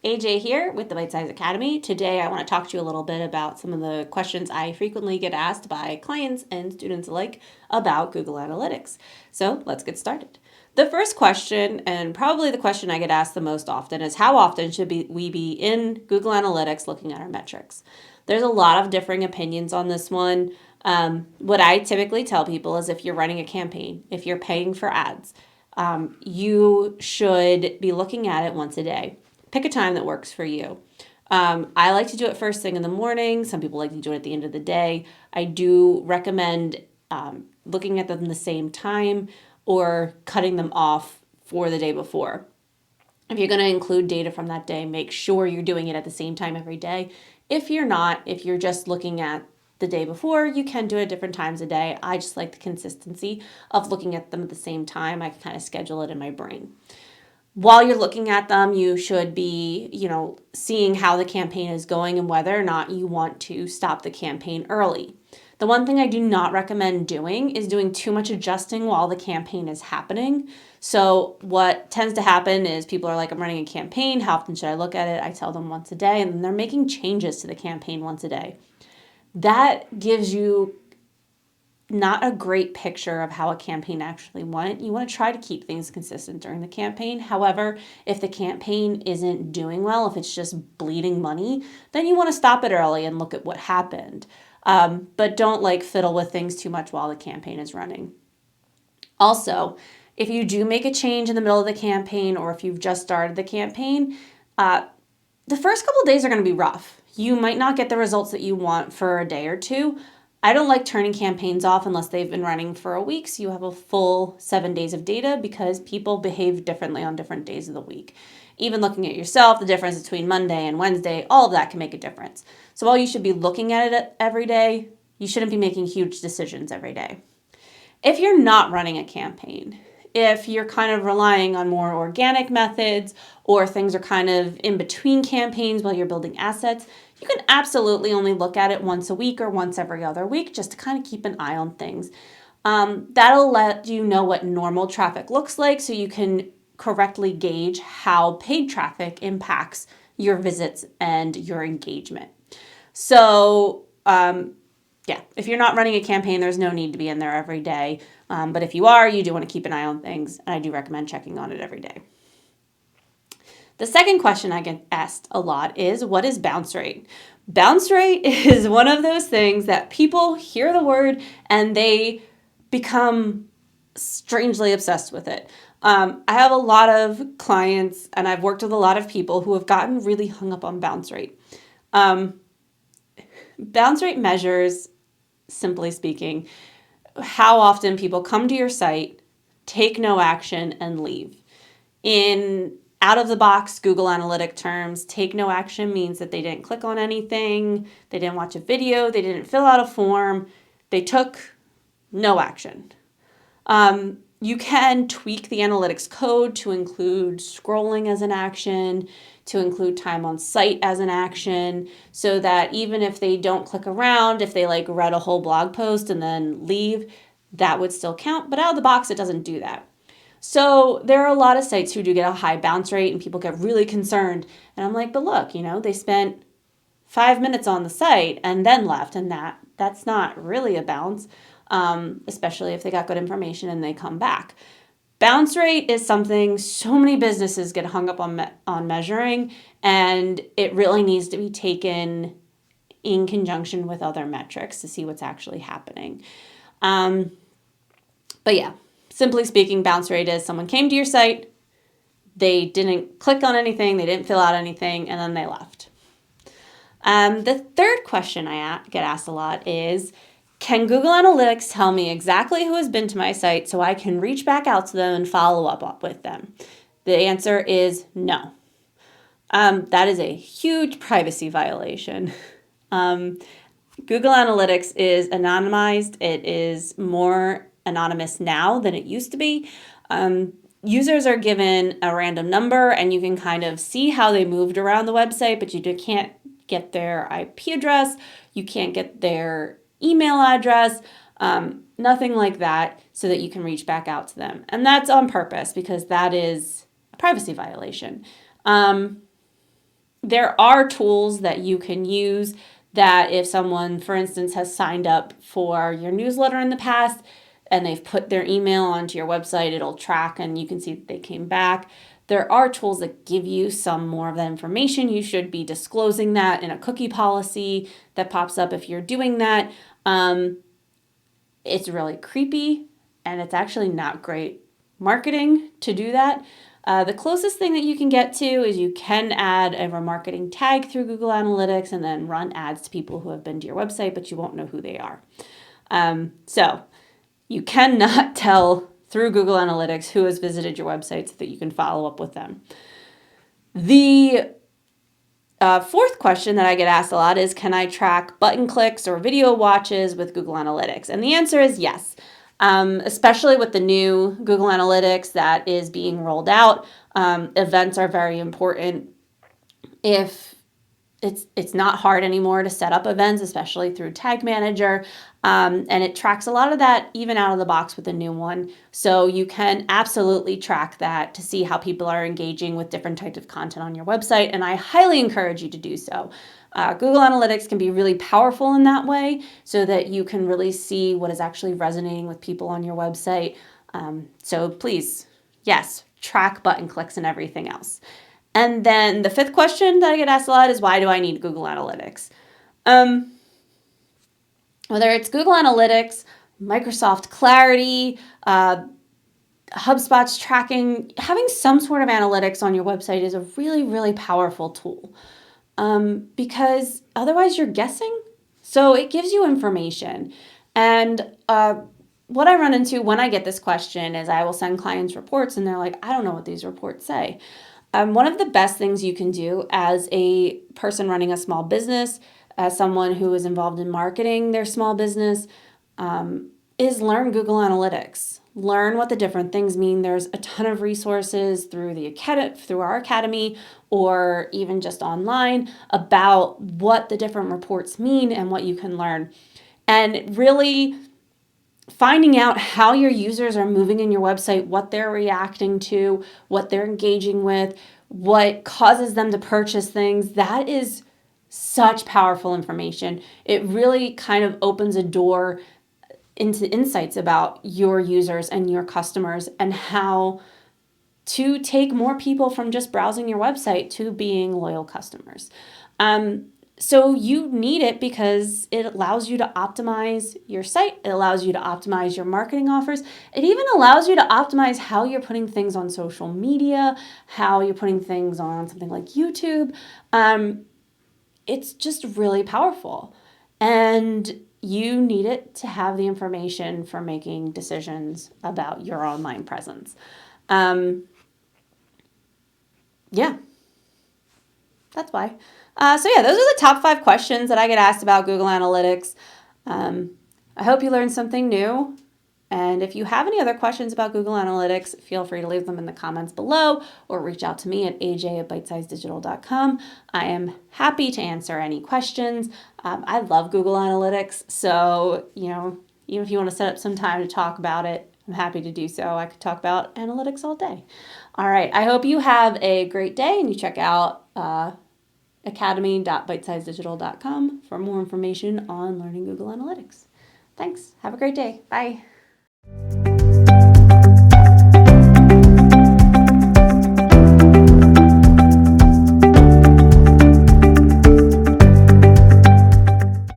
AJ here with the Bite Size Academy. Today I want to talk to you a little bit about some of the questions I frequently get asked by clients and students alike about Google Analytics. So let's get started. The first question, and probably the question I get asked the most often, is how often should we be in Google Analytics looking at our metrics? There's a lot of differing opinions on this one. What I typically tell people is if you're running a campaign, if you're paying for ads, you should be looking at it once a day. Pick a time that works for you. I like to do it first thing in the morning. Some people like to do it at the end of the day. I do recommend looking at them the same time or cutting them off for the day before. If you're going to include data from that day, make sure you're doing it at the same time every day. If you're not, if you're just looking at the day before, you can do it at different times a day. I just like the consistency of looking at them at the same time. I can kind of schedule it in my brain. While you're looking at them, you should be, seeing how the campaign is going and whether or not you want to stop the campaign early. The one thing I do not recommend doing is doing too much adjusting while the campaign is happening. So what tends to happen is people are like, I'm running a campaign. How often should I look at it? I tell them once a day, and then they're making changes to the campaign once a day. That gives you not a great picture of how a campaign actually went. You want to try to keep things consistent during the campaign. However, if the campaign isn't doing well, if it's just bleeding money, then you want to stop it early and look at what happened. But don't fiddle with things too much while the campaign is running. Also, if you do make a change in the middle of the campaign or if you've just started the campaign, the first couple of days are going to be rough. You might not get the results that you want for a day or two. I don't like turning campaigns off unless they've been running for a week, so you have a full 7 days of data because people behave differently on different days of the week. Even looking at yourself, the difference between Monday and Wednesday, all of that can make a difference. So while you should be looking at it every day, you shouldn't be making huge decisions every day. If you're not running a campaign, if you're kind of relying on more organic methods or things are kind of in between campaigns while you're building assets, you can absolutely only look at it once a week or once every other week just to kind of keep an eye on things. That'll let you know what normal traffic looks like so you can correctly gauge how paid traffic impacts your visits and your engagement. So, if you're not running a campaign, there's no need to be in there every day. But if you are, you do want to keep an eye on things, and I do recommend checking on it every day. The second question I get asked a lot is, what is bounce rate? Bounce rate is one of those things that people hear the word and they become strangely obsessed with it. I have a lot of clients and I've worked with a lot of people who have gotten really hung up on bounce rate. Bounce rate measures, simply speaking, how often people come to your site, take no action, and leave. In out-of-the-box Google Analytic terms, take no action means that they didn't click on anything, they didn't watch a video, they didn't fill out a form, they took no action. You can tweak the analytics code to include scrolling as an action, to include time on site as an action, so that even if they don't click around, if they read a whole blog post and then leave, that would still count. But out of the box, it doesn't do that. So there are a lot of sites who do get a high bounce rate and people get really concerned. And I'm like, but look, they spent 5 minutes on the site and then left, and that's not really a bounce, especially if they got good information and they come back. Bounce rate is something so many businesses get hung up on measuring, and it really needs to be taken in conjunction with other metrics to see what's actually happening. But yeah, simply speaking, bounce rate is someone came to your site, they didn't click on anything, they didn't fill out anything, and then they left. The third question I get asked a lot is, can Google Analytics tell me exactly who has been to my site so I can reach back out to them and follow up with them? The answer is no. That is a huge privacy violation. Google Analytics is anonymized. It is more anonymous now than it used to be. Users are given a random number and you can kind of see how they moved around the website, but you can't get their IP address. You can't get their email address, nothing like that, so that you can reach back out to them. And that's on purpose because that is a privacy violation. there are tools that you can use that if someone, for instance, has signed up for your newsletter in the past and they've put their email onto your website, it'll track and you can see that they came back. There are tools that give you some more of that information. You should be disclosing that in a cookie policy that pops up if you're doing that. It's really creepy and it's actually not great marketing to do that. The closest thing that you can get to is you can add a remarketing tag through Google Analytics and then run ads to people who have been to your website, but you won't know who they are. So you cannot tell through Google Analytics who has visited your website so that you can follow up with them. The fourth question that I get asked a lot is, can I track button clicks or video watches with Google Analytics? And the answer is yes. Especially with the new Google Analytics that is being rolled out. Events are very important. If it's not hard anymore to set up events, especially through Tag Manager, and it tracks a lot of that even out of the box with the new one. So you can absolutely track that to see how people are engaging with different types of content on your website, and I highly encourage you to do so. Google Analytics can be really powerful in that way so that you can really see what is actually resonating with people on your website. So please, yes, track button clicks and everything else. And then the fifth question that I get asked a lot is, why do I need Google Analytics? Whether it's Google Analytics, Microsoft Clarity, HubSpot's tracking, having some sort of analytics on your website is a really, really powerful tool. Because otherwise you're guessing. So it gives you information. And what I run into when I get this question is I will send clients reports and they're like, I don't know what these reports say. One of the best things you can do as a person running a small business, as someone who is involved in marketing their small business, is learn Google Analytics. Learn what the different things mean. There's a ton of resources through through our academy or even just online about what the different reports mean and what you can learn. And really finding out how your users are moving in your website, what they're reacting to, what they're engaging with, what causes them to purchase things, that is such powerful information. It really kind of opens a door into insights about your users and your customers and how to take more people from just browsing your website to being loyal customers. So you need it because it allows you to optimize your site. It allows you to optimize your marketing offers. It even allows you to optimize how you're putting things on social media, how you're putting things on something like YouTube. It's just really powerful. And you need it to have the information for making decisions about your online presence. Yeah, that's why. So yeah, those are the top 5 questions that I get asked about Google Analytics. I hope you learned something new. And if you have any other questions about Google Analytics, feel free to leave them in the comments below or reach out to me at aj@bitesizedigital.com. I am happy to answer any questions. I love Google Analytics. So, even if you want to set up some time to talk about it, I'm happy to do so. I could talk about analytics all day. All right. I hope you have a great day and you check out academy.bitesizedigital.com for more information on learning Google Analytics. Thanks. Have a great day. Bye.